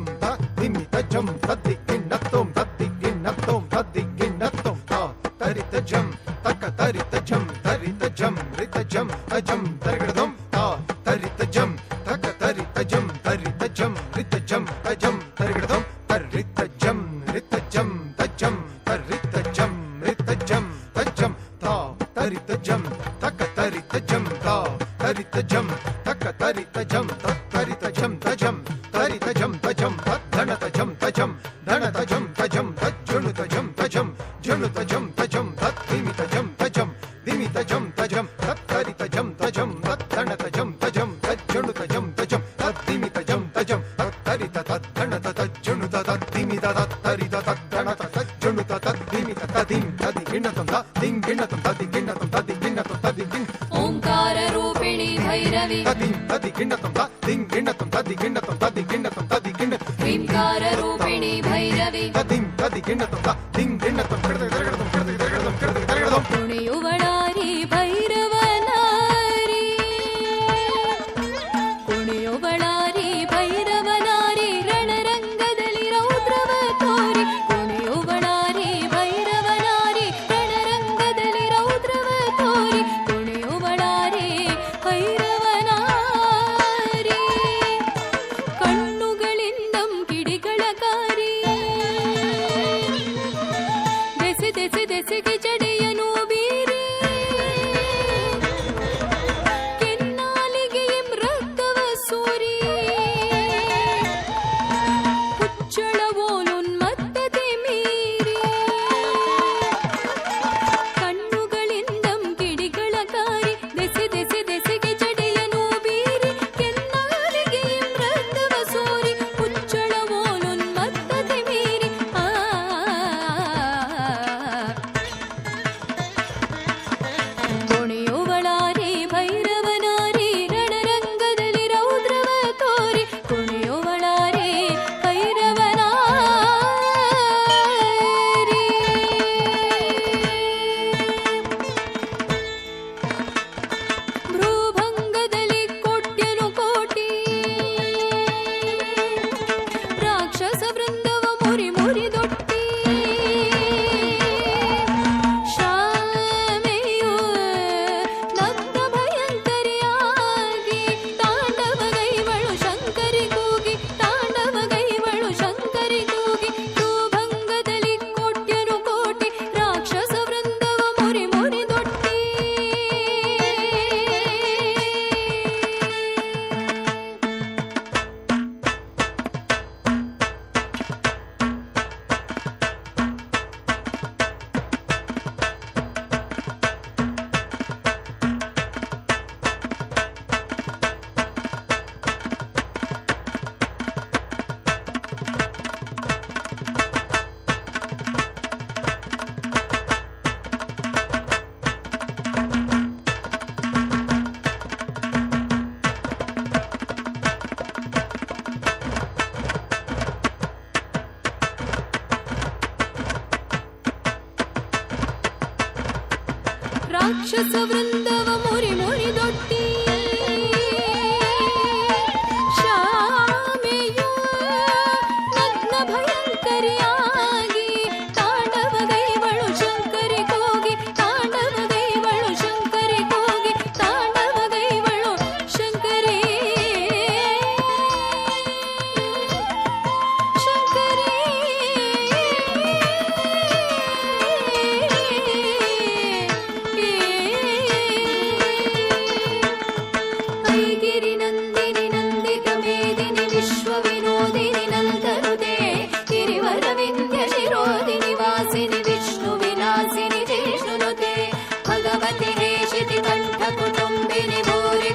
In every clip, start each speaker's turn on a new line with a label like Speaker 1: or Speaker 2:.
Speaker 1: jam ta dimita jam tadi ginnatom tadi ginnatom tadi ginnatom ta tarita jam taka tarita jam rita jam tajam targadom ta tarita jam taka tarita jam rita jam tajam targadom tarita jam tajam tarita jam tajam ta tarita jam taka tarita jam ta tarita jam taka tarita jam tarita jam tajam tarita jam tajam dhanata jam tajam junuta jam tajam dimita jam tajam tarita jam tajam dhanata jam tajam junuta jam tajam dimita jam tajam tarita dhanata junuta dimita tarita dhanata junuta dimita tadim ginnatam tadim
Speaker 2: ಓಂಕಾರ ರೂಪಿಣಿ Bhairavi
Speaker 1: ginnatam
Speaker 2: ಕ್ರೀಂಕಾರ ರೂಪಿಣಿ ಭೈರವಿ ಕುಣಿಯುವಳಾರಿ ಭೈರವನಾರಿ ಕುಣಿಯುವಳಾರಿ ಭೈರವನಾರಿ ರಣರಂಗದಲ್ಲಿ ರೌದ್ರವ ತೋರಿ ಕುಣಿಯುವಳಾರಿ ಭೈರವನಾರಿ ರಣರಂಗದಲ್ಲಿ ರೌದ್ರವ ತೋರಿ ಕುಣಿಯುವಳಾರಿ ಭೈರವನಾರಿ ಕಣ್ಣುಗಳಿಂದಂ ಕಿಡಿಗಳ ಕಾರಿ ದೆಸೆಗೆ ಜಡೆಯನು ಬೀರಿ ಕೆನ್ನಾಲಿಗೆ ರಕ್ತವ ಸೂರಿ ಹುಚ್ಚಳವೋಲುನ್ಮತ್ತತೆ ಮೀರಿ ಕಣ್ಣುಗಳಿಂದಂ ಕಿಡಿಗಳ ಕಾರಿ ದೆಸೆಗೆ ಜಡೆಯನು ಬೀರಿ ಕೆನ್ನಾಲಿಗೆ ರಕ್ತವ ಸೂರಿ ಹುಚ್ಚಳವೋಲುನ್ಮತ್ತತೆ ಮೀರಿ ಕುಣಿಯುವಳಾರಿ ಭೈರವನಾರಿ ರಣರಂಗದಲ್ಲಿ ರೌದ್ರವ ತೋರಿ ಕುಣಿಯುವಳಾರಿ ಭೈರವನಾರಿ ಭ್ರೂಭಂಗದಲ್ಲಿ ಕೋಟ್ಯನು ಕೋಟಿ ರಾಕ್ಷಸ ವೃಂದವ ಮುರಿದೊಟ್ಟಿ ಶಾಮೆಯು ನಗ್ನ ಭಯಂಕರಿಯಾಗಿ ತಾಂಡವಗೈವಳು ಶಂಕರಿ ಕೂಗಿ ಭ್ರೂಭಂಗದಲ್ಲಿ ಕೋಟ್ಯನು ಕೋಟಿ ರಾಕ್ಷಸ ವೃಂದವ ಮುರಿದೊಟ್ಟಿ ರಾಕ್ಷಸ ವೃಂದವ ಮುರಿದೊಟ್ಟಿ ಶಾಮೆಯು ನಗ್ನ ಭಯಂಕರಿಯಾಗಿ ತಾಂಡವಗೈವಳು ಶಂಕರಿ ಕೂಗಿ ತಾಂಡವಗೈವಳು ಶಂಕರಿ ಐಗಿರಿ ನಂದಿನಿ ನಂದಿತ ಮೇದಿನಿ ವಿಶ್ವ ವಿನೋದಿನಿ ನಂದನುತೆ ಗಿರಿವರ ವಿಂಧ್ಯ ಶಿರೋದಿನಿ ವಾಸಿನಿ ವಿಷ್ಣು ವಿಲಾಸಿನಿ ಜಿಷ್ಣುನುತೆ ಭಗವತಿ ಹೇಷಿತಿ ಕಂಠ ಕುಟುಂಬಿನಿ ಭೂರಿ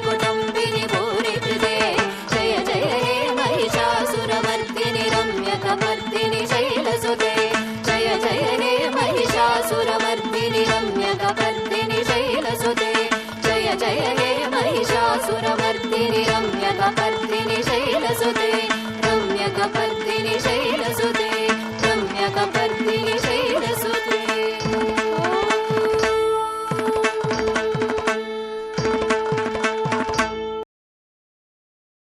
Speaker 2: ಕೃತೆ ಜಯ ಜಯ ಹೇ ಮಹಿಷಾಸುರಮರ್ದಿನಿ ರಮ್ಯಕಮರ್ದಿನಿ ಶೈಲಸುತೆ ಜಯ ಜಯ ಹೇ ಮಹಿಷಾಸುರಮರ್ದಿನಿ ರಮ್ಯಕಮರ್ದಿನಿ ಶೈಲಸುತೆ ಜಯ ಜಯ ಹೇ ಮಹಿಷಾಸುರಮರ್ದಿನಿ ರಮ್ಯಕಮರ್ದಿನಿ